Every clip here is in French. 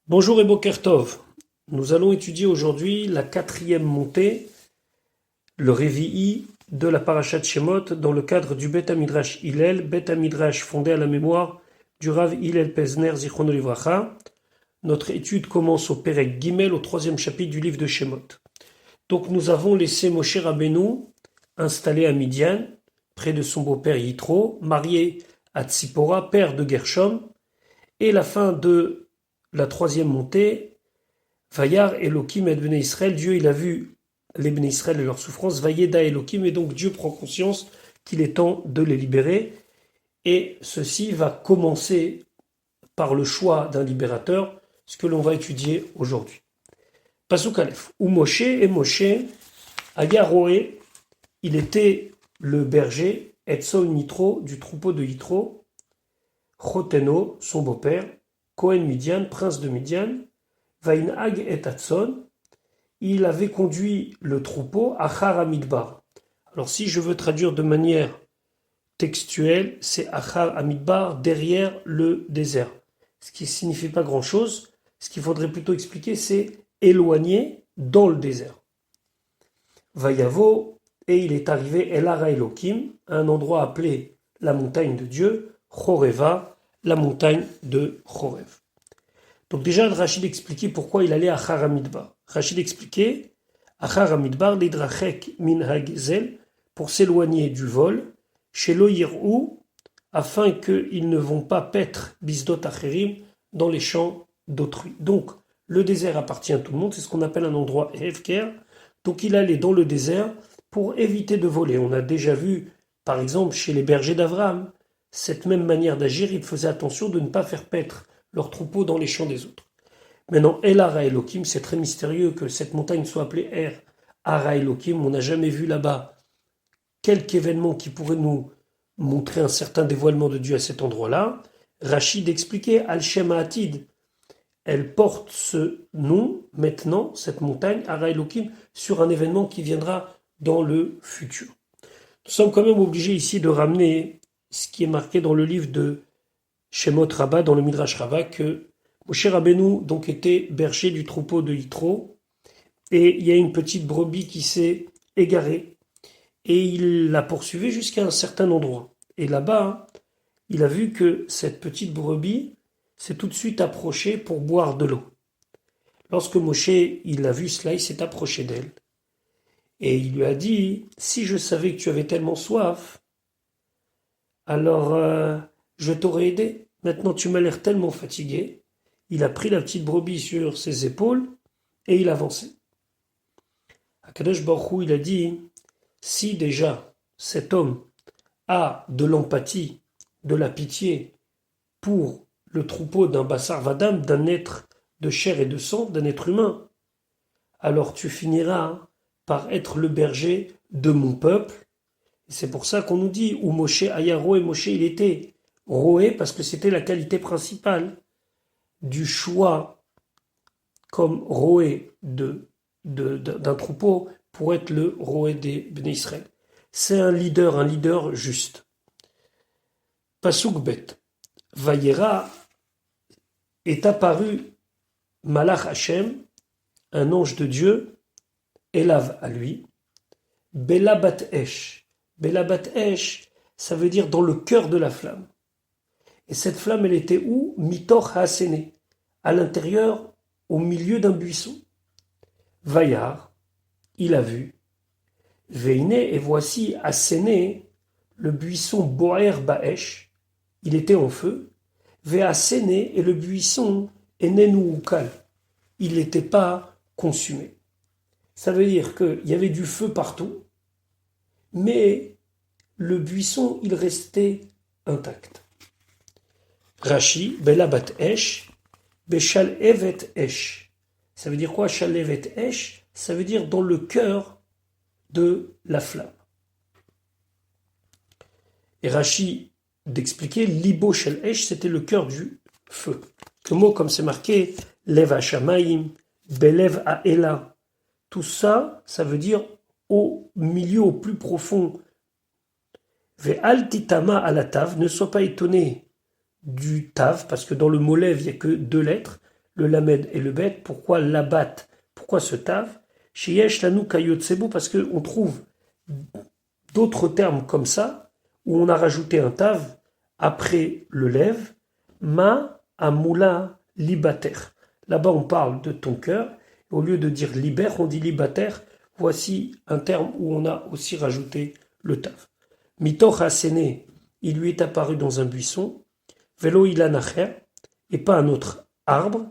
Bonjour et Boker Tov. Nous allons étudier aujourd'hui la quatrième montée, le Révi'i de la Parashat Shemot dans le cadre du Bet HaMidrash Hillel, Bet HaMidrash fondé à la mémoire du Rav Hillel Pezner Zichrono Livracha. Notre étude commence au Perek Gimel, au troisième chapitre du livre de Shemot. Donc nous avons laissé Moshe Rabbeinu installé à Midian, près de son beau-père Yitro, marié à Tzipora, père de Gershom, et la fin de la troisième montée, Vayar Elohim et Bnei Israël, Dieu il a vu les Bnei Israël et leurs souffrances, Vayeda Elohim, et donc Dieu prend conscience qu'il est temps de les libérer, et ceci va commencer par le choix d'un libérateur, ce que l'on va étudier aujourd'hui. Pasuk Aleph, ou Moshe, et Moshe, Ayaroé, il était le berger, Etzon Yitro, du troupeau de Yitro, Choteno, son beau-père, Cohen Midian, prince de Midian, Vainhag et Atson, il avait conduit le troupeau à Achar Amidbar. Alors si je veux traduire de manière textuelle, c'est Achar Amidbar, derrière le désert. Ce qui ne signifie pas grand-chose. Ce qu'il faudrait plutôt expliquer, c'est éloigné dans le désert. Vayavo, et il est arrivé El Hara Elohim, à un endroit appelé la montagne de Dieu, Choreva, la montagne de Chorev. Donc déjà, Rachid expliquait pourquoi il allait à Achar Amidbar. Rachid expliquait Achar Amidbar lidrachek min hagezel, pour s'éloigner du vol, chez l'Oyirou, afin qu'ils ne vont pas paître bisdot acherim dans les champs d'autrui. Donc, le désert appartient à tout le monde, c'est ce qu'on appelle un endroit hefker. Donc il allait dans le désert pour éviter de voler. On a déjà vu, par exemple, chez les bergers d'Abraham, cette même manière d'agir, ils faisaient attention de ne pas faire paître leurs troupeaux dans les champs des autres. Maintenant, El Hara Elohim, c'est très mystérieux que cette montagne soit appelée Hara Elohim. On n'a jamais vu là-bas quelque événement qui pourrait nous montrer un certain dévoilement de Dieu à cet endroit-là. Rachid expliquait Al-Shem Ha'atid. Elle porte ce nom, maintenant, cette montagne, Hara Elohim, sur un événement qui viendra dans le futur. Nous sommes quand même obligés ici de ramener ce qui est marqué dans le livre de Shemot Rabbah, dans le Midrash Rabbah, que Moshe Rabbeinu donc était berger du troupeau de Yitro, et il y a une petite brebis qui s'est égarée, et il l'a poursuivie jusqu'à un certain endroit. Et là-bas, il a vu que cette petite brebis s'est tout de suite approchée pour boire de l'eau. Lorsque Moshe il a vu cela, il s'est approché d'elle, et il lui a dit, si je savais que tu avais tellement soif, alors je t'aurais aidé. Maintenant tu m'as l'air tellement fatigué. Il a pris la petite brebis sur ses épaules et il avançait. Akadosh Baruch Hu, il a dit, si déjà cet homme a de l'empathie, de la pitié pour le troupeau d'un Bassar Vadam, d'un être de chair et de sang, d'un être humain, alors tu finiras par être le berger de mon peuple. Et c'est pour ça qu'on nous dit, où Moshe Ayaro, et Moshe il était roé, parce que c'était la qualité principale du choix comme roé d'un troupeau pour être le roé des Bnei Israël. C'est un leader juste. Pasuk Bet. Vayera est apparu Malach Hashem, un ange de Dieu, Elav à lui, Bela Bat Esh. Bela Bat Esh, ça veut dire dans le cœur de la flamme. Et cette flamme, elle était où? Mitoch Hasené, à l'intérieur, au milieu d'un buisson. Vayar, il a vu. Veine, et voici Hasené, le buisson Boer Baesh, il était en feu. Vehasené, et le buisson Enenu Ukal, il n'était pas consumé. Ça veut dire qu'il y avait du feu partout, mais le buisson, il restait intact. Rashi, Bela Bat Esh, Beshal Evet Esh. Ça veut dire quoi, Shal Evet Esh? Ça veut dire dans le cœur de la flamme. Et Rashi d'expliquer, Libo Shel Esh, c'était le cœur du feu. Le mot, comme c'est marqué, Lev HaShamayim, Belev HaEla. Tout ça, ça veut dire au milieu, au plus profond. Ve'al titama alatav, ne sois pas étonné du tav, parce que dans le mot lève, il n'y a que deux lettres. le lamed et le bet. Pourquoi l'abat? Pourquoi ce tav? Chez Yesh Lanou Kayotsebo, parce qu'on trouve d'autres termes comme ça, où on a rajouté un tav après le lève, ma amoula libater. Là-bas, on parle de ton cœur. Au lieu de dire libère, on dit libater. Voici un terme où on a aussi rajouté le tav. Mitoch Haséné, il lui est apparu dans un buisson. Velo ilanacher, et pas un autre arbre.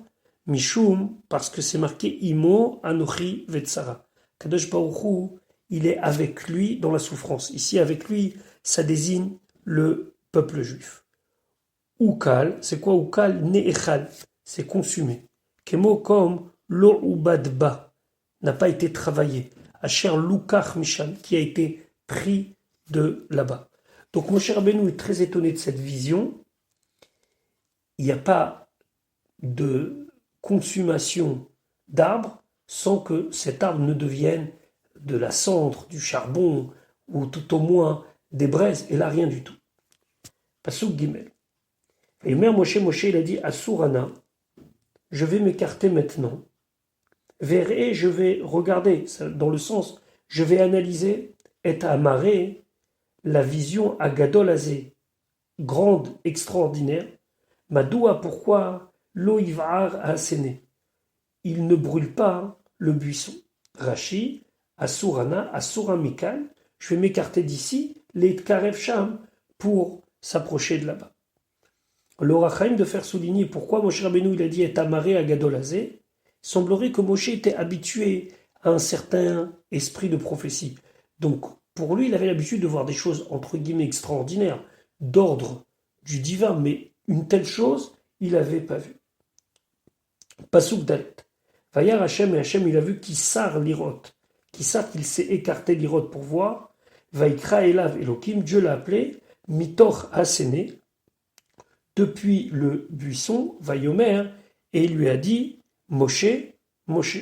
Mishum, parce que c'est marqué Imo Anochi Vetsara. Kadosh Baruch Hu, il est avec lui dans la souffrance. Ici, avec lui, ça désigne le peuple juif. Ukal, c'est quoi Ukal? Ne'echal, c'est consumé. Kemo comme lo ubadba, n'a pas été travaillé. Asher lukach misham, qui a été pris de là-bas. Donc Moshe Rabbeinu est très étonné de cette vision. Il n'y a pas de consommation d'arbres sans que cet arbre ne devienne de la cendre, du charbon, ou tout au moins des braises, et là rien du tout. Pasuk Gimel. Et mère Moshe, il a dit à Sourana, je vais m'écarter maintenant. Verrez, je vais regarder, dans le sens, je vais analyser, et amarrer la vision à Gadolazé, grande, extraordinaire. Madoua, pourquoi l'oïvar a asséné? Il ne brûle pas le buisson. Rashi, Asurana, Asuramikal, je vais m'écarter d'ici, les Karev Sham, pour s'approcher de là-bas. L'Orachaim de faire souligner pourquoi Moshe Rabbeinu il a dit est amarré à Gadolazé. Il semblerait que Moshe était habitué à un certain esprit de prophétie. Donc, pour lui, il avait l'habitude de voir des choses, entre guillemets, extraordinaires, d'ordre du divin, mais une telle chose, il n'avait pas vu. Pasuk Dalet. Vayar Hashem, et Hashem, il a vu Kissar l'Irot. Kissar, qu'il s'est écarté l'Irot pour voir. Vaikra Elav Elohim, Dieu l'a appelé, Mitor Haséné, depuis le buisson, Vayomer, et il lui a dit, Moshe, Moshe.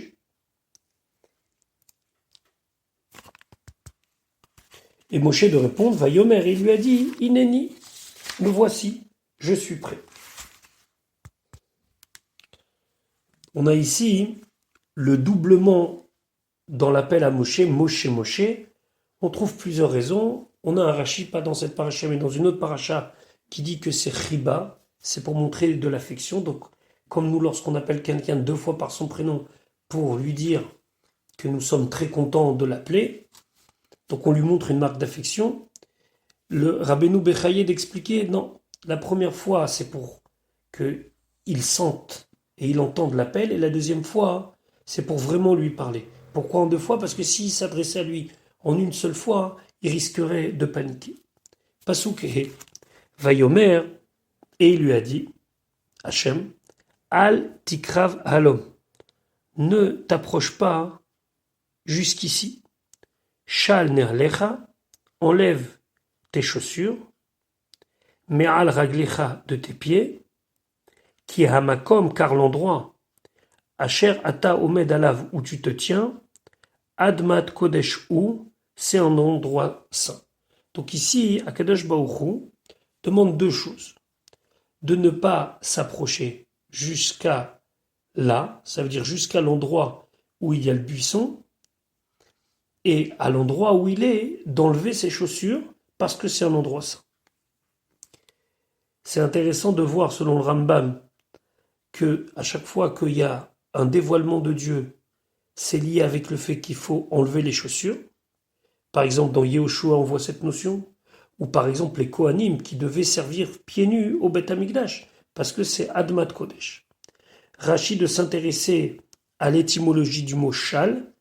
Et Moshe de répondre, Vayomer, et il lui a dit, Ineni, me voici, je suis prêt. On a ici le doublement dans l'appel à Moshe, Moshe, Moshe. On trouve plusieurs raisons. On a un Rashi, pas dans cette paracha, mais dans une autre paracha, qui dit que c'est Chiba, c'est pour montrer de l'affection. Donc, comme nous, lorsqu'on appelle quelqu'un 2 fois par son prénom, pour lui dire que nous sommes très contents de l'appeler, donc on lui montre une marque d'affection. Le Rabbeinu Bechaye d'expliquer, non, la première fois, c'est pour qu'il sente et il entende l'appel, et la deuxième fois, c'est pour vraiment lui parler. Pourquoi en 2 fois? Parce que s'il s'adressait à lui en une seule fois, il risquerait de paniquer. Pasuk Vayomer, et il lui a dit, Hachem, Al tikrav halom, ne t'approche pas jusqu'ici. Shal nerlecha, enlève tes chaussures, me'al raglecha de tes pieds, ki hamakom, car l'endroit, asher ata omed alav, où tu te tiens, admat kodesh ou, c'est un endroit saint. Donc ici, Akadosh Baruch Hu demande 2 choses. De ne pas s'approcher jusqu'à là, ça veut dire jusqu'à l'endroit où il y a le buisson, et à l'endroit où il est, d'enlever ses chaussures, parce que c'est un endroit saint. C'est intéressant de voir, selon le Rambam, que à chaque fois qu'il y a un dévoilement de Dieu, c'est lié avec le fait qu'il faut enlever les chaussures. Par exemple, dans Yehoshua, on voit cette notion. Ou par exemple, les Kohanim qui devaient servir pieds nus au Beth Amikdash, parce que c'est Admat Kodesh. Rashi de s'intéresser à l'étymologie du mot shal,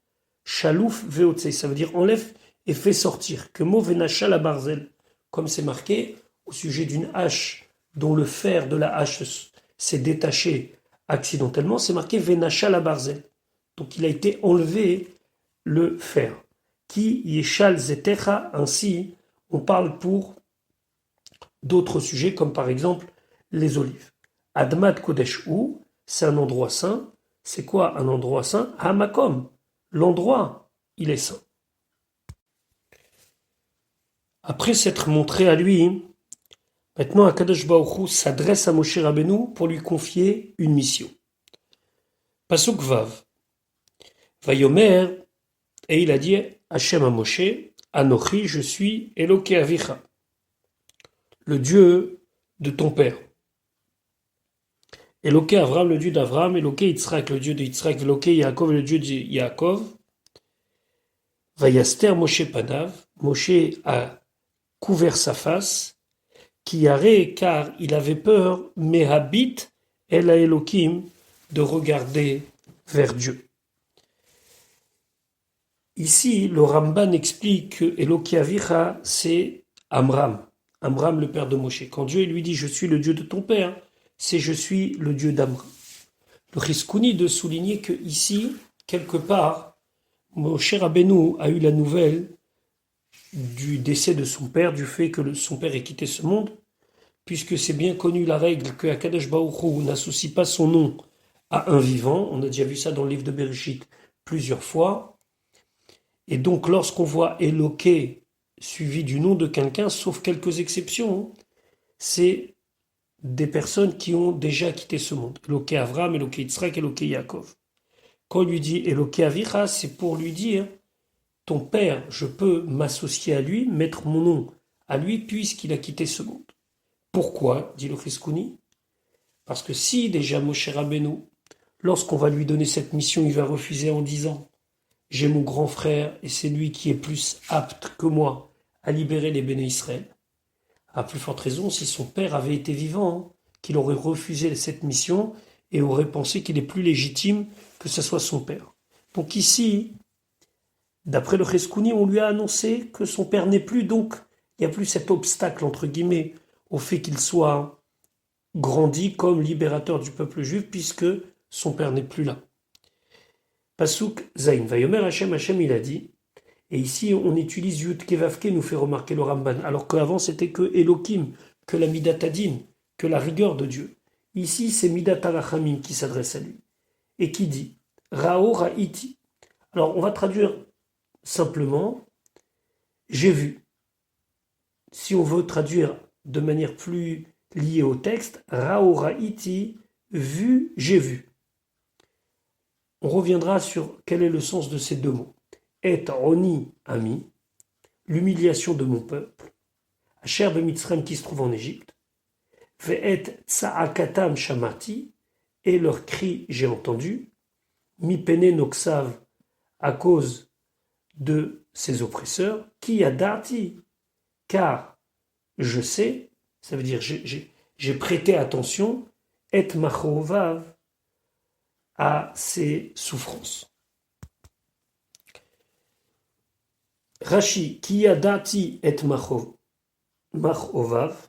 shalouf veotse, ça veut dire enlève et fait sortir. Que mot venachal à barzel, comme c'est marqué au sujet d'une hache dont le fer de la hache s'est détaché accidentellement, c'est marqué venachal à barzel. Donc il a été enlevé le fer. Qui yeshal zetecha, ainsi on parle pour d'autres sujets comme par exemple les olives. Admat kodesh ou, c'est un endroit saint. C'est quoi un endroit saint? Hamakom, l'endroit, il est saint. Après s'être montré à lui, maintenant Akadosh Baruch Hu s'adresse à Moshe Rabbeinu pour lui confier une mission. Pasuk Vav. Vayomer, et il a dit, Hachem à Moshe, Anochi, je suis Eloke Avicha, le Dieu de ton père. Eloke Avram, le Dieu d'Avram, Eloke Yitzhak, le Dieu de Yitzhak, Eloke Yaakov, le Dieu de Yaakov. Vayaster Moshe Panav, Moshe a couvert sa face, qui arrête car il avait peur, mais habite El Elohim, de regarder vers Dieu. Ici, le Ramban explique que Eloke Avicha, c'est Amram, Amram le père de Moshe. Quand Dieu lui dit « Je suis le Dieu de ton père », c'est « Je suis le Dieu d'Amram ». Le Chizkouni de souligner que ici, quelque part, Moshe Rabbeinu a eu la nouvelle du décès de son père, du fait que son père ait quitté ce monde, puisque c'est bien connu la règle que Akadosh Baruch Hu n'associe pas son nom à un vivant. On a déjà vu ça dans le livre de Bereshit plusieurs fois. Et donc, lorsqu'on voit Eloké suivi du nom de quelqu'un, sauf quelques exceptions, c'est des personnes qui ont déjà quitté ce monde. Eloké Avram, Eloké Yitzhak, Eloké Yaakov. Quand on lui dit Eloké Avicha, c'est pour lui dire ton père, je peux m'associer à lui, mettre mon nom à lui, puisqu'il a quitté ce monde. Pourquoi, dit le Chizkouni? Parce que si déjà Moshe Rabbeinu, lorsqu'on va lui donner cette mission, il va refuser en disant j'ai mon grand frère et c'est lui qui est plus apte que moi à libérer les béné Israël. À plus forte raison, si son père avait été vivant, qu'il aurait refusé cette mission et aurait pensé qu'il est plus légitime que ce soit son père. Donc ici, d'après le Chizkouni, on lui a annoncé que son père n'est plus, donc il n'y a plus cet obstacle, entre guillemets, au fait qu'il soit grandi comme libérateur du peuple juif, puisque son père n'est plus là. Pasuk Zain, Vayomer Hashem, Hashem il a dit, et ici on utilise Yud Kevavke, nous fait remarquer le Ramban, alors qu'avant c'était que Elohim, que la Midat Adin, que la rigueur de Dieu. Ici c'est Midat Arachamim qui s'adresse à lui, et qui dit, Rao Ra'iti. Alors on va traduire simplement, j'ai vu. Si on veut traduire de manière plus liée au texte, Rao Ra'iti, vu, j'ai vu. On reviendra sur quel est le sens de ces deux mots. Et Oni, ami, l'humiliation de mon peuple, Asher Bemitzrem qui se trouve en Égypte, Ve'et Tsa'akatam Shamati, et leur cri j'ai entendu, Mi Pene Noksav, à cause de ses oppresseurs, qui a darti, car je sais, ça veut dire j'ai prêté attention, et machovav, à ses souffrances. Rashi, qui a dati et machovav,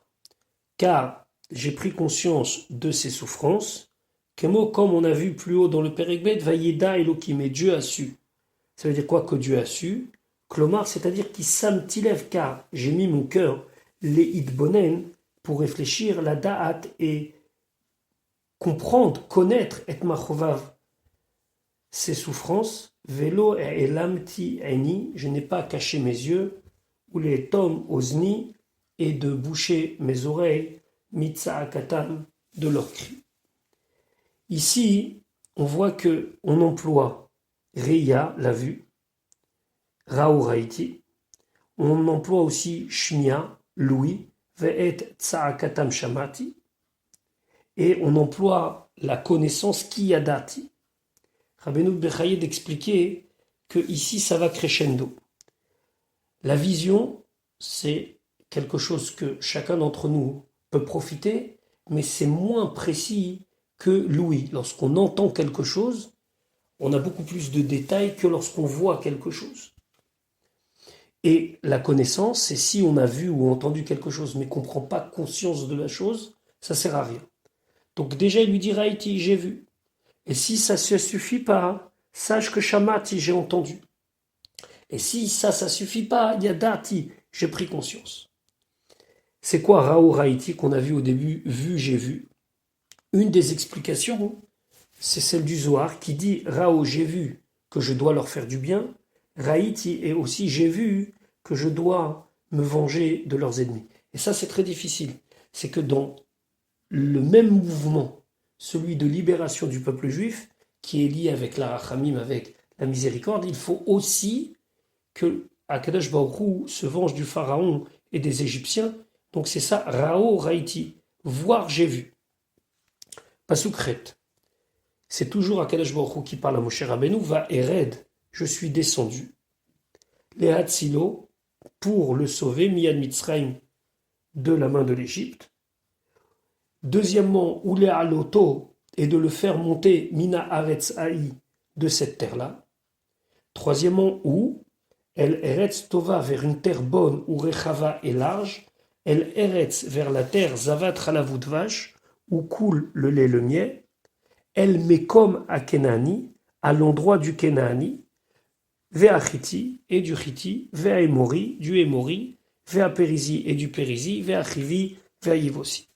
car j'ai pris conscience de ses souffrances, comme on a vu plus haut dans le Périkbet, Vayeda Elohim, et Dieu a su. Ça veut dire quoi que Dieu a su? Klomar, c'est-à-dire qui samtilève, car j'ai mis mon cœur, les idbonen, pour réfléchir la da'at et comprendre, connaître et machovav, ses souffrances, velo et lamti eni, je n'ai pas caché mes yeux, ou les tom ozni, et de boucher mes oreilles, mitzaakatam, de leurs cris. Ici, on voit que on emploie Reya, la vue, Rao Raiti, on emploie aussi Shmia, l'ouïe, Ve'et Tsa'akatam Shamati, et on emploie la connaissance Kiyadati. Rabbeinu Bechayed expliquait que ici ça va crescendo. La vision, c'est quelque chose que chacun d'entre nous peut profiter, mais c'est moins précis que l'ouïe. Lorsqu'on entend quelque chose, on a beaucoup plus de détails que lorsqu'on voit quelque chose. Et la connaissance, c'est si on a vu ou entendu quelque chose, mais qu'on ne prend pas conscience de la chose, ça ne sert à rien. Donc déjà, il lui dit, Raïti, j'ai vu. Et si ça ne suffit pas, sache que Shamati, j'ai entendu. Et si ça ne suffit pas, Yadati, j'ai pris conscience. C'est quoi Rao Raïti qu'on a vu au début, vu, j'ai vu? Une des explications, c'est celle du Zohar qui dit, Rao, j'ai vu que je dois leur faire du bien, Raïti, et aussi j'ai vu que je dois me venger de leurs ennemis. Et ça, c'est très difficile. C'est que dans le même mouvement, celui de libération du peuple juif, qui est lié avec la rachamim, avec la miséricorde, il faut aussi que Akadosh Baruch Hu se venge du pharaon et des Égyptiens. Donc c'est ça, Rao Raiti, voir j'ai vu. Pasukret. C'est toujours Akadosh Baruch Hu qui parle à Moshe Rabbeinu, va Ered, je suis descendu. Les Hatzilo, pour le sauver, Miyad Mitzrayim, de la main de l'Égypte. Deuxièmement, Oule Aloto, et de le faire monter Mina Aretz Haï, de cette terre-là. Troisièmement, où El Eretz Tova, vers une terre bonne où Rechava est large. El Eretz, vers la terre Zavat Chalavut Vache, où coule le lait le miel. El Mekom à Kenani, à l'endroit du Kenani. Vea Chiti, et du Chiti. Vea Emori, du Emori. Vea Périzi, et du Périzi. Vea Chivi, Vea Yivossi.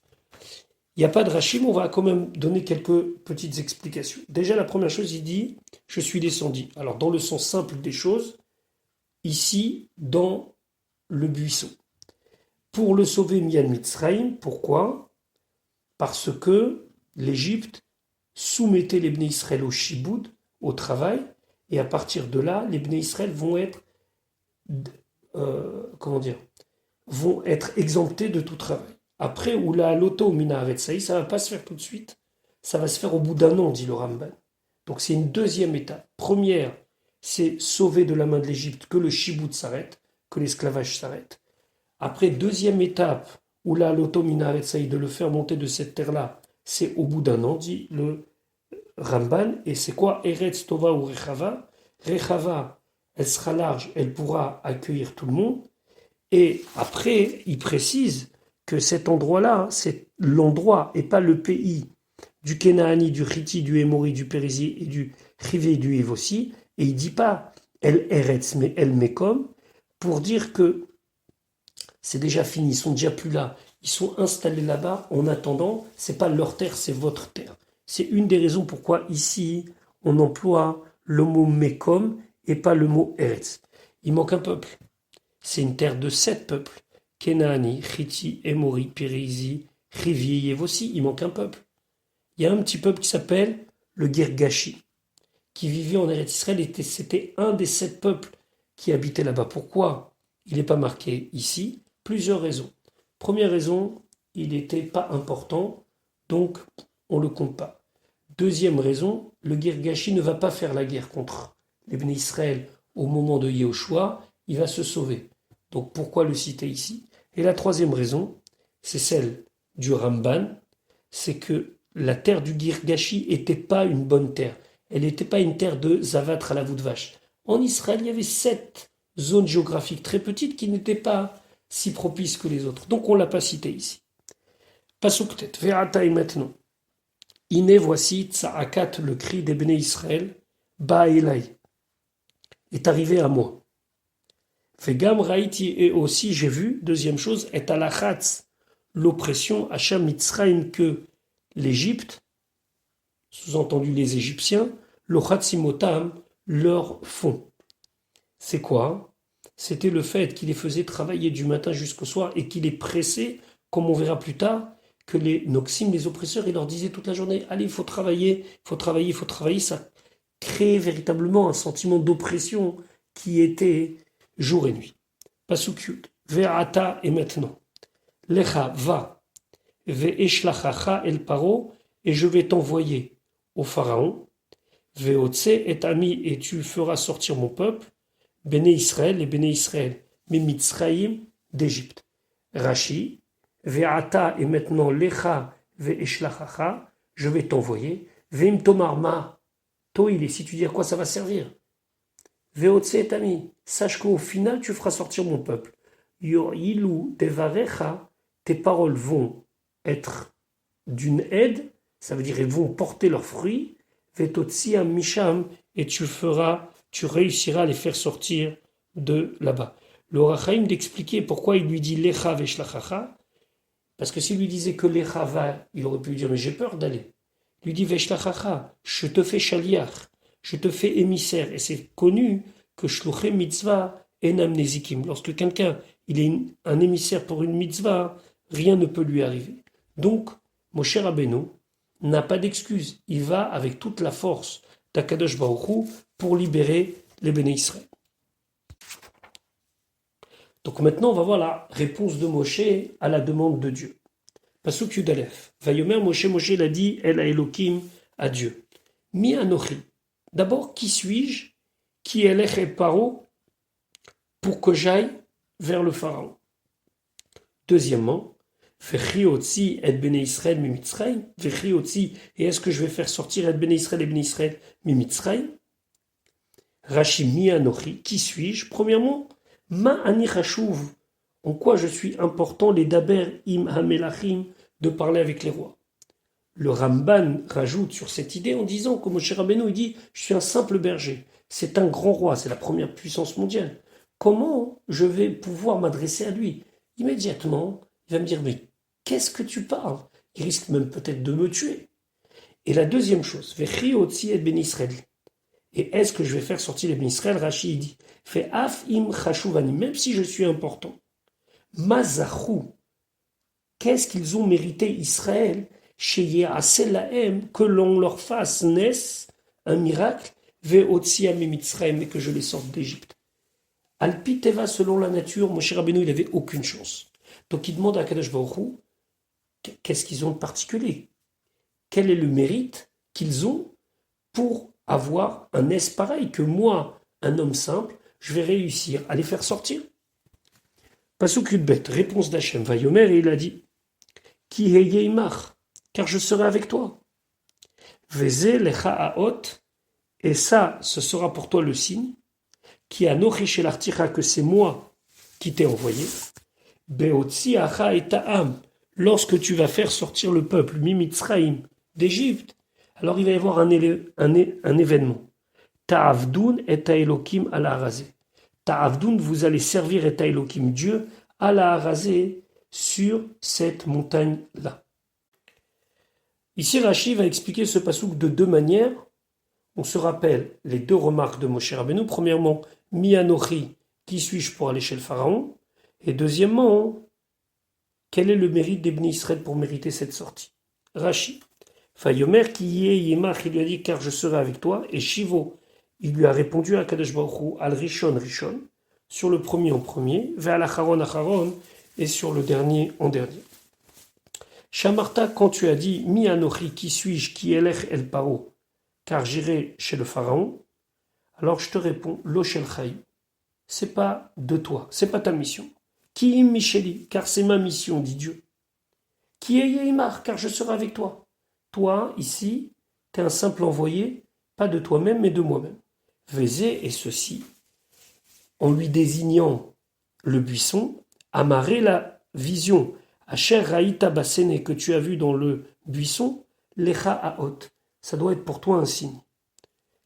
Il n'y a pas de Rachim, on va quand même donner quelques petites explications. Déjà, la première chose, il dit « Je suis descendu ». Alors, dans le sens simple des choses, ici, dans le buisson. Pour le sauver Mian Mitzrayim, pourquoi ? Parce que l'Égypte soumettait les Bnei Israël au shiboud, au travail, et à partir de là, les Bnei Israël vont être, vont être exemptés de tout travail. Après, ou la loto mina avetsaï, ça ne va pas se faire tout de suite. Ça va se faire au bout d'un an, dit le Ramban. Donc c'est une deuxième étape. Première, c'est sauver de la main de l'Égypte, que le shiboud s'arrête, que l'esclavage s'arrête. Après, deuxième étape, ou la loto mina avetsaï, de le faire monter de cette terre-là, c'est au bout d'un an, dit le Ramban. Et c'est quoi Eretz Tova ou Rechava? Rechava, elle sera large, elle pourra accueillir tout le monde. Et après, il précise que cet endroit-là, c'est l'endroit et pas le pays du Kenaani, du Chiti, du Émori, du Périzi et du Chivé et du Yevossi. Et il ne dit pas El Eretz, mais El Mekom, pour dire que c'est déjà fini, ils sont déjà plus là. Ils sont installés là-bas en attendant, c'est pas leur terre, c'est votre terre. C'est une des raisons pourquoi ici, on emploie le mot Mekom et pas le mot Eretz. Il manque un peuple. C'est une terre de 7 peuples. Kenaani, Chiti, Émori, Périzi, Chivi, Yevossi, il manque un peuple. Il y a un petit peuple qui s'appelle le Girgashi, qui vivait en Eretz Israël, et c'était un des 7 peuples qui habitaient là-bas. Pourquoi il n'est pas marqué ici? Plusieurs raisons. Première raison, il n'était pas important, donc on ne le compte pas. Deuxième raison, le Girgashi ne va pas faire la guerre contre les Bnei Israël au moment de Yehoshua, il va se sauver. Donc pourquoi le citer ici? Et la troisième raison, c'est celle du Ramban, c'est que la terre du Girgashi n'était pas une bonne terre. Elle n'était pas une terre de Zavat Chalavut Vache. En Israël, il y avait 7 zones géographiques très petites qui n'étaient pas si propices que les autres. Donc on ne l'a pas cité ici. Passons peut-être. Ve'ata et maintenant. Iné, voici Tsa'akat, le cri des Bnei Israël, Ba'elai, est arrivé à moi. Vegam Raïti, et aussi j'ai vu, deuxième chose, est alachatz, l'oppression, Hacham Mitzrayim, que l'Égypte, sous-entendu les Égyptiens, l'Ochatzimotam, leur font. C'est quoi? C'était le fait qu'il les faisait travailler du matin jusqu'au soir et qu'il les pressait, comme on verra plus tard, que les Noxim, les oppresseurs, ils leur disaient toute la journée, allez, il faut travailler, il faut travailler, il faut travailler. Ça créait véritablement un sentiment d'oppression qui était jour et nuit. Pasuk Ve'ata, et maintenant. Lecha, va. Ve'eshlachacha el paro, et je vais t'envoyer au pharaon. Ve'otse et ami, et tu feras sortir mon peuple. Béné Israël, les Béné Israël, mais Mitzrayim d'Égypte. Rashi, Ve'ata, et maintenant Lecha ve'eshlachacha, je vais t'envoyer. Ve'im tomarma, toil, et si tu dis à quoi ça va servir. Ve'otse et ami, sache qu'au final tu feras sortir mon peuple. Yo'ilu devarecha, tes paroles vont être d'une aide, ça veut dire elles vont porter leurs fruits. Ve'totsia misham, et tu réussiras à les faire sortir de là-bas. Le Rachaim d'expliquer pourquoi il lui dit Lecha veshlachacha, parce que s'il lui disait que Lecha va, il aurait pu lui dire mais j'ai peur d'aller. Il lui dit veshlachacha, je te fais shaliach, je te fais émissaire, et c'est connu que shluchem mitzvah enam nezikim. Lorsque quelqu'un il est un émissaire pour une mitzvah, rien ne peut lui arriver. Donc, Moshe Rabbeinu n'a pas d'excuse, il va avec toute la force d'Akadosh Baruch Hu pour libérer les Béné Israël. Donc maintenant, on va voir la réponse de Moshe à la demande de Dieu. Pasuk Yudalef. Vayomer Moshe, il a dit, El a Elohim, à Dieu. Mi anochi. D'abord, qui suis-je? Qui elech et paro pour que j'aille vers le Pharaon? Deuxièmement, Vechi otzi et Béné Israël mi Mitzrayim. Vechi otzi, et est-ce que je vais faire sortir et Béné Israël et Béné Israël mi Mitzrayim? Rashi mi anochi. Qui suis-je? Premièrement, Ma ani chashuv, en quoi je suis important, les daber im hamelachim, de parler avec les rois. Le Ramban rajoute sur cette idée en disant que Moshe Rabbeinu il dit je suis un simple berger, c'est un grand roi, c'est la première puissance mondiale. Comment je vais pouvoir m'adresser à lui? Immédiatement, il va me dire mais qu'est-ce que tu parles? Il risque même peut-être de me tuer. Et la deuxième chose, Vechi otzi et ben Israël. Et est-ce que je vais faire sortir les Ben Israël? Rachid dit, fait af im chashuvani, même si je suis important. Mazachou, qu'est-ce qu'ils ont mérité Israël chez Yéaselahem, que l'on leur fasse naisse un miracle, ve'otzi ami Mitzrayim, et que je les sorte d'Égypte. Alpi Teva, selon la nature, Moshe Rabbeinu, il n'avait aucune chance. Donc il demande à Kadosh Baruch Hu, qu'est-ce qu'ils ont de particulier? Quel est le mérite qu'ils ont pour avoir un S pareil que moi, un homme simple, je vais réussir à les faire sortir. Pasuk Yudbet, réponse d'Hachem, Vayomer, et il a dit, Ki heyeimach, car je serai avec toi. Veze lecha haot, et ça, ce sera pour toi le signe, qui a noché l'artira, que c'est moi qui t'ai envoyé. Beotzi acha et ta'am, lorsque tu vas faire sortir le peuple, Mimitzraïm, d'Égypte, alors il va y avoir un événement. Ta'avdoun et ta'elokim à la harazé. Ta'avdoun, vous allez servir et ta'elokim, Dieu, à la harazé, sur cette montagne-là. Ici, Rashi va expliquer ce pasouk de deux manières. On se rappelle les deux remarques de Moshe Rabbeinu. Premièrement, Mi anochi, qui suis-je pour aller chez le Pharaon? Et deuxièmement, quel est le mérite des Bnei Israël pour mériter cette sortie? Rashi. Fayomer qui y est Yemach, il lui a dit car je serai avec toi. Et Shivo, il lui a répondu à Kadosh Baruch Hu, al Rishon Rishon, sur le premier en premier, ve'al Acharon Acharon, et sur le dernier en dernier. Shamarta, quand tu as dit Mi anochi, qui suis-je, qui elech el paro, car j'irai chez le Pharaon, alors je te réponds, lo shel chayim, c'est pas de toi, c'est pas ta mission. Ki im micheli, car c'est ma mission, dit Dieu. Qui est Yeimar, car je serai avec toi. Toi, ici, tu es un simple envoyé, pas de toi-même, mais de moi-même. Vézé et ceci, en lui désignant le buisson, amarrer la vision, Asher Raïta Basséné, que tu as vu dans le buisson, Lecha Haot, ça doit être pour toi un signe.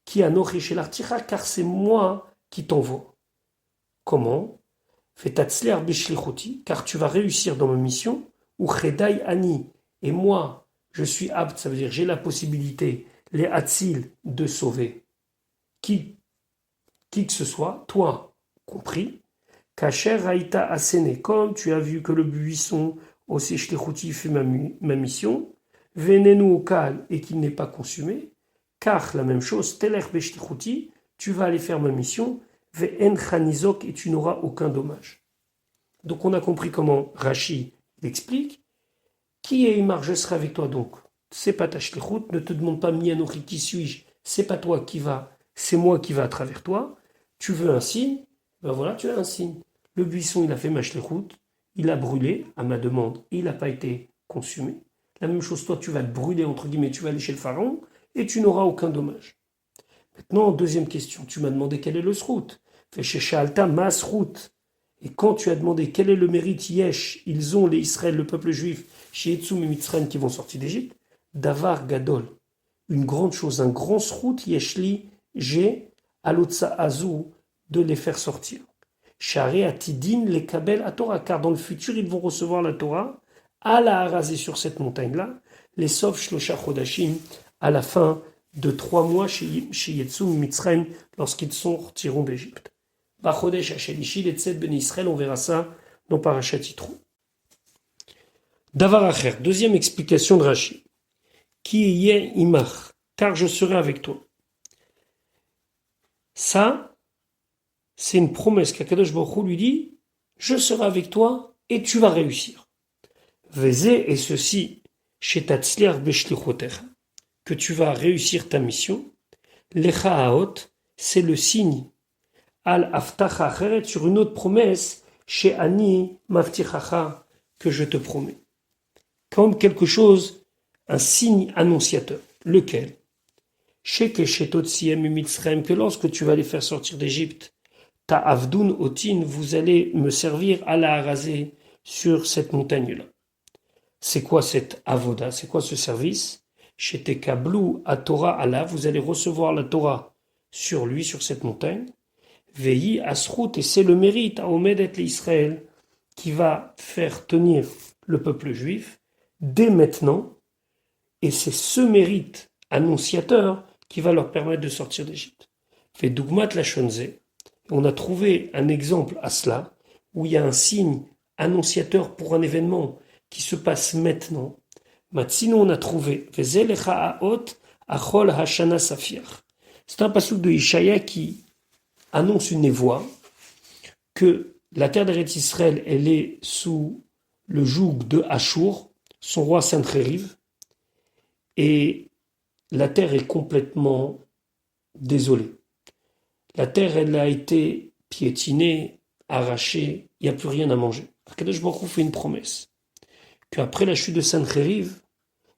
Qui a noché l'artira, car c'est moi qui t'envoie. Comment? Fetatzler Bishlichuti, car tu vas réussir dans ma mission, ou Chedai Ani, et moi, je suis apte, ça veut dire j'ai la possibilité, les Hatzil, de sauver qui que ce soit, toi compris, Kacher Raïta Asene, comme tu as vu que le buisson aussi Shlichuti fait ma mission, Venenu au Kal et qu'il n'est pas consumé, car la même chose, Teler Beshlichuti, tu vas aller faire ma mission, Ve'en Chanizok et tu n'auras aucun dommage. Donc on a compris comment Rashi l'explique. Qui est Imar, je serai avec toi donc. C'est pas ta shlichut, ne te demande pas Mianochi, qui suis-je, c'est pas toi qui va, c'est moi qui va à travers toi. Tu veux un signe, ben voilà, tu as un signe. Le buisson, il a fait ma shlichut, il a brûlé à ma demande, il n'a pas été consumé. La même chose, toi, tu vas te brûler, entre guillemets, tu vas aller chez le pharaon et tu n'auras aucun dommage. Maintenant, deuxième question, tu m'as demandé quel est le srout. Fais chez Shaalta, ma srout. Et quand tu as demandé quel est le mérite Yesh, ils ont les Israël, le peuple juif, chez Etzum et Mitzrayim qui vont sortir d'Égypte, Davar Gadol, une grande chose, un grand srout Yeshli, j'ai Alotsa Azou de les faire sortir. Share Atidin les Kabel à Torah, car dans le futur ils vont recevoir la Torah, à la Harazé sur cette montagne-là, les Sov Shlosha Chodashim, à la fin de 3 mois chez Etzum et Mitzrayim, lorsqu'ils sortiront d'Égypte. Bachodesh Hashelishi, les Tzed Ben Israël, on verra ça dans Parashat Yitro. Davar Acher, deuxième explication de Rashi. Qui y est Imach, car je serai avec toi. Ça, c'est une promesse qu'Akadosh Baruch Hu lui dit, je serai avec toi et tu vas réussir. Vezé et ceci, chez Tatzliar Beshlichotecha, que tu vas réussir ta mission. Lecha Haot, c'est le signe. Al Aftacha Acheret, sur une autre promesse, chez Ani Maftichacha, que je te promets. Comme quelque chose, un signe annonciateur. Lequel? Que lorsque tu vas les faire sortir d'Égypte, ta avdun otin, vous allez me servir à la haraser sur cette montagne-là. C'est quoi cette avoda? C'est quoi ce service? Chez Tekablou à Torah Allah, vous allez recevoir la Torah sur lui, sur cette montagne. Veilli asrout, et c'est le mérite à Omedet l'Israël qui va faire tenir le peuple juif dès maintenant, et c'est ce mérite annonciateur qui va leur permettre de sortir d'Égypte. Fait Dougmat la Shonze, on a trouvé un exemple à cela, où il y a un signe annonciateur pour un événement qui se passe maintenant. Sinon, on a trouvé Achol Hashana Safir. C'est un passouk de Ishaïa qui annonce une névoie que la terre d'Eretz Israël, elle est sous le joug de Ashur, son roi Sancheriv, et la terre est complètement désolée. La terre, elle a été piétinée, arrachée, il n'y a plus rien à manger. Akadosh Baruch Hu fait une promesse, qu'après la chute de Sancheriv,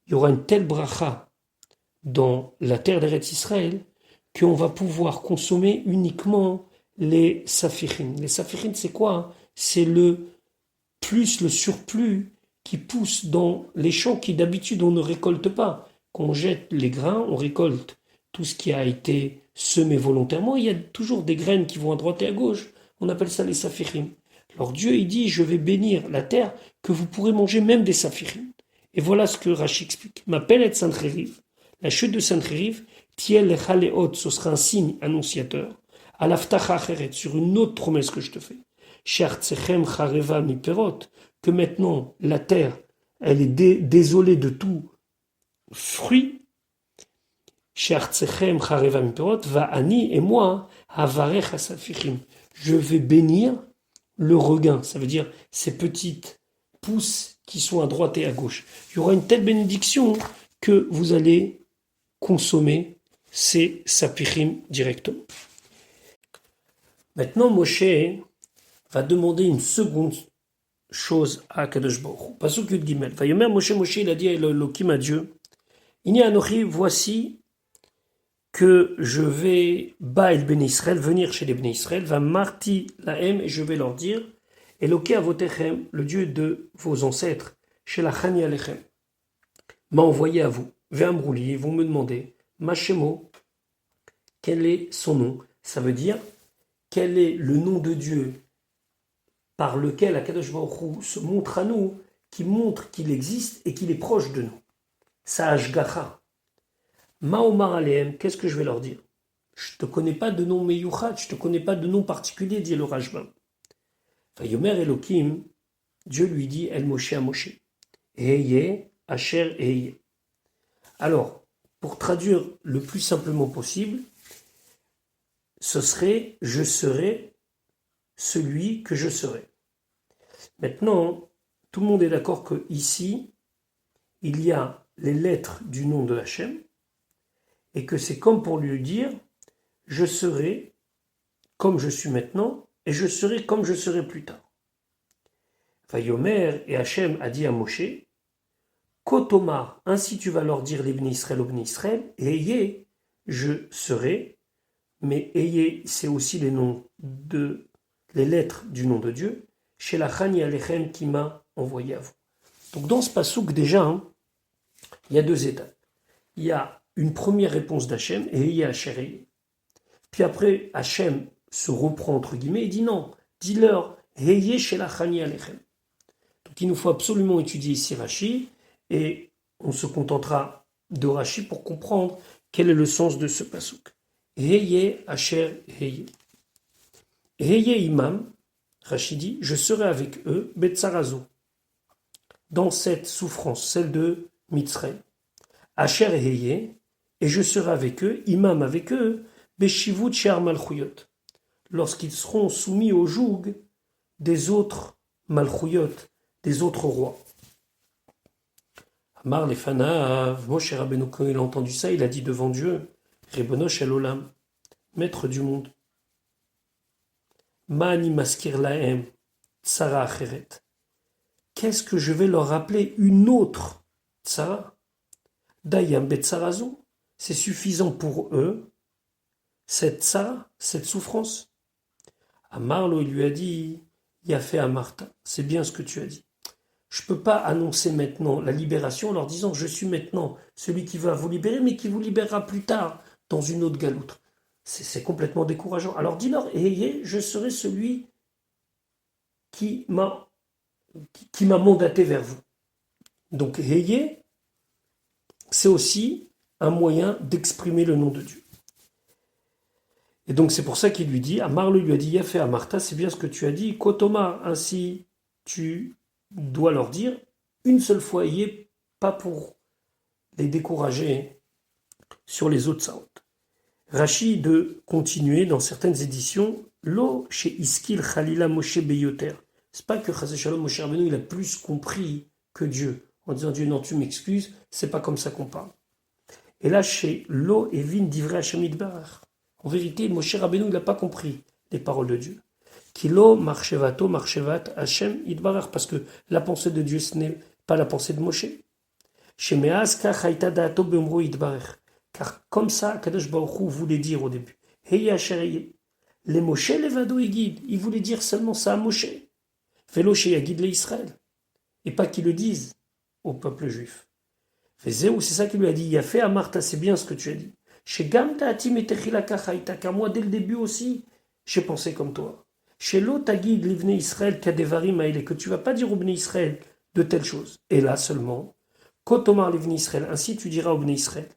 il y aura une telle bracha dans la terre d'Eretz Israël qu'on va pouvoir consommer uniquement les safirim. Les safirim, c'est quoi? C'est le surplus qui pousse dans les champs qui d'habitude on ne récolte pas. Quand on jette les grains, on récolte tout ce qui a été semé volontairement. Il y a toujours des graines qui vont à droite et à gauche. On appelle ça les safirim. Alors Dieu, il dit, je vais bénir la terre que vous pourrez manger même des safirim. Et voilà ce que Rashi explique. M'appelle et Sancheriv, la chute de Sancheriv, Tiel et Chaleot, ce sera un signe annonciateur. Alaftacha Acheret, sur une autre promesse que je te fais. Shertzechem Chareva Miperot, que maintenant la terre, elle est désolée de tout fruit. Shertzechem Chareva Miperot, va Ani et moi, Havarech Asafichim. Je vais bénir le regain, ça veut dire ces petites pousses qui sont à droite et à gauche. Il y aura une telle bénédiction que vous allez consommer ces sapichim directement. Maintenant, Moshe va demander une seconde chose à Kadosh Baruch Hu. Pasuk Yud Gimel. Vayomer Moshe, il a dit à Elohim, à Dieu, Ini Anochi, voici que je vais Baal Ben Israël, venir chez les Ben Israël, va marti lahem, et je vais leur dire, Eloké avotechem, le Dieu de vos ancêtres, chez la Chani Alechem, m'a envoyé à vous. Ve'amrouli, ils vont me demander, Machemo, quel est son nom? Ça veut dire, quel est le nom de Dieu par lequel Akadosh Baruch Hu se montre à nous, qui montre qu'il existe et qu'il est proche de nous. Sa Ashgacha. Ma'omar Aleem, qu'est-ce que je vais leur dire? Je ne te connais pas de nom Meyuchat, je ne te connais pas de nom particulier, dit le Rajbam. Vayomer Elohim, Dieu lui dit, El Moshe à Moshe. Ehye, Asher Ehye. Alors, pour traduire le plus simplement possible, ce serait, je serai celui que je serai. Maintenant, tout le monde est d'accord que ici, il y a les lettres du nom de Hachem, et que c'est comme pour lui dire, je serai comme je suis maintenant, et je serai comme je serai plus tard. Vayomer, et Hachem a dit à Moshe, Kotomar, ainsi tu vas leur dire les Bnei Israël aux Bnei Israël, et Eyé, je serai, mais Eyé, c'est aussi les lettres du nom de Dieu, chez la Chani Alechem qui m'a envoyé à vous. Donc dans ce passouk déjà, il y a deux étapes. Il y a une première réponse d'Hachem, et Eyé Asher Eyé. Puis après, Hachem se reprend entre guillemets et dit non, dis-leur, Eyé chez la Chani Alechem. Donc il nous faut absolument étudier ici Rashi, et on se contentera de Rashi pour comprendre quel est le sens de ce passouk. Eyé Asher Eyé. Eyé Imam, Rashi dit, je serai avec eux, Betsarazo, dans cette souffrance, celle de Mitzrayim. Asher Eyé, et je serai avec eux, Imam avec eux, Beshivut she'ar malchuyot, lorsqu'ils seront soumis au joug des autres malchuyot, des autres rois. Amar lefanav, Moshe Rabbeinu, quand il a entendu ça, il a dit devant Dieu, Ribono shel olam, maître du monde. Ma'ani maskir lahem, tsara acheret. Qu'est-ce que je vais leur rappeler une autre tsara? Dayam betsarazu, c'est suffisant pour eux, cette tsara, cette souffrance. Amarlo, il lui a dit, Yafé Amarta, c'est bien ce que tu as dit. Je ne peux pas annoncer maintenant la libération en leur disant je suis maintenant celui qui va vous libérer, mais qui vous libérera plus tard dans une autre galoutre. C'est complètement décourageant. Alors dis-leur, je serai celui qui m'a mandaté vers vous. Donc c'est aussi un moyen d'exprimer le nom de Dieu. Et donc c'est pour ça qu'il lui dit, Amarle lui a dit, Yafé Amarta, c'est bien ce que tu as dit, Kotoma, ainsi tu dois leur dire une seule fois, pas pour les décourager sur les autres saout. Rachi de continuer dans certaines éditions, Lo chez Iskil Khalila Moshe Beyoter. C'est pas que Chazé Shalom Moshe Rabbeinu il a plus compris que Dieu, en disant Dieu non tu m'excuses, c'est pas comme ça qu'on parle. Et là chez Lo et Vin Divrei Hashem Yitbarach. En vérité, Moshe Rabbeinu il n'a pas compris les paroles de Dieu. Kilo marchevato marchevat Hashem Yitbarach, parce que la pensée de Dieu ce n'est pas la pensée de Moshe. Shemeaz kachaita daato beumro Yitbarach. Car comme ça, Kadosh Baruch Hu voulait dire au début, Hey Asher les Moshe levado yigid, il voulait dire seulement ça à Moshe. Velo sheyagid le Israël, et pas qu'il le dise au peuple juif. Vezeu, c'est ça qu'il lui a dit, Yafé Amarta, c'est bien ce que tu as dit. Chez Gam Ta'atim et Techila Kachaita, car moi dès le début aussi, j'ai pensé comme toi. Chez l'Otagid l'Ivne Israël Kadevarim Aïle, que tu vas pas dire au Bnei Israël de telles choses. Et là seulement, Kotomar l'Ivne Israël, ainsi tu diras au Bnei Israël.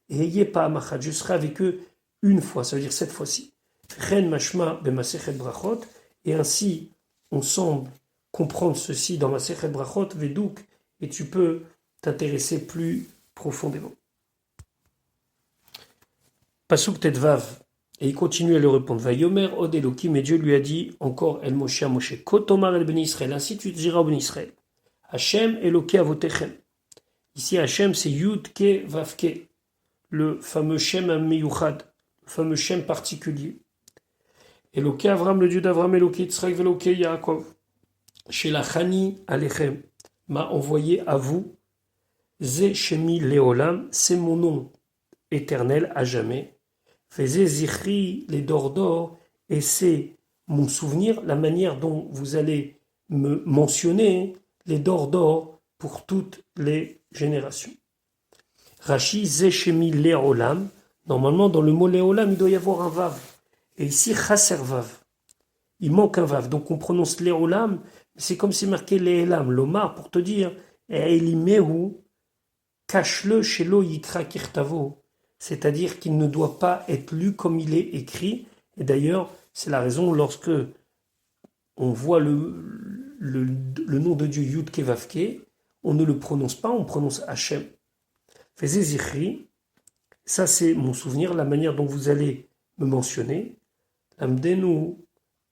Et ayez pas amachad, je serai avec eux une fois, ça veut dire cette fois-ci. Ren mashma b'masechet brachot, et ainsi on semble comprendre ceci dans Masechet brachot, vedouk, et tu peux t'intéresser plus profondément. Pasuk tetvav, et il continue à le répondre. Vayomer od Elokim, et Dieu lui a dit encore El Moshe à Moshe, Kotomar el Bnei Israël, ainsi tu diras au Bnei Israël. Hashem Eloke avotechem. Ici Hashem c'est Yud Ke Vav Ke, le fameux Shem Meyuchad, le fameux Shem particulier. Eloke Avram, le Dieu d'Avram, Eloke Yitzhak, Eloke Yaakov. Shelachani Alechem, m'a envoyé à vous. Ze Shemi Leolam, c'est mon nom éternel à jamais. Faisez Zichri les Dordor, et c'est mon souvenir, la manière dont vous allez me mentionner les Dordor pour toutes les générations. Rashi, Zeshemi Leolam. Normalement, dans le mot Leolam, il doit y avoir un Vav. Et ici, Chaser Vav. Il manque un Vav. Donc, on prononce Leolam. C'est comme c'est marqué Leolam. L'Omar, pour te dire, Elimehu, cache-le chez lo Yikra Kirtavo. C'est-à-dire qu'il ne doit pas être lu comme il est écrit. Et d'ailleurs, c'est la raison lorsque on voit le nom de Dieu Yud Kevavke, on ne le prononce pas, on prononce Hachem. Faisez Zichri, ça c'est mon souvenir, la manière dont vous allez me mentionner. Lamdenu,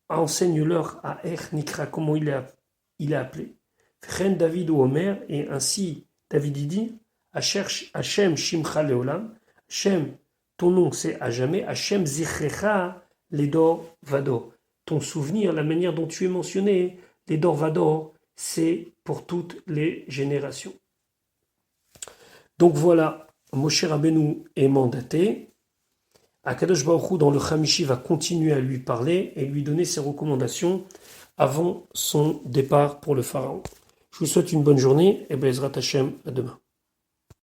enseigne-leur à Er Nikra, comment il est appelé. Chen David ou Omer, et ainsi David dit, Hachem Shimcha Leolam, Hachem, ton nom c'est à jamais, Hachem Zichrecha Ledor Vador. Ton souvenir, la manière dont tu es mentionné, Ledor Vador, c'est pour toutes les générations. Donc voilà, Moshe Rabbeinu est mandaté. Akadosh Baruch Hu, dans le Chamishi, va continuer à lui parler et lui donner ses recommandations avant son départ pour le Pharaon. Je vous souhaite une bonne journée et Bezrat Hashem, à demain.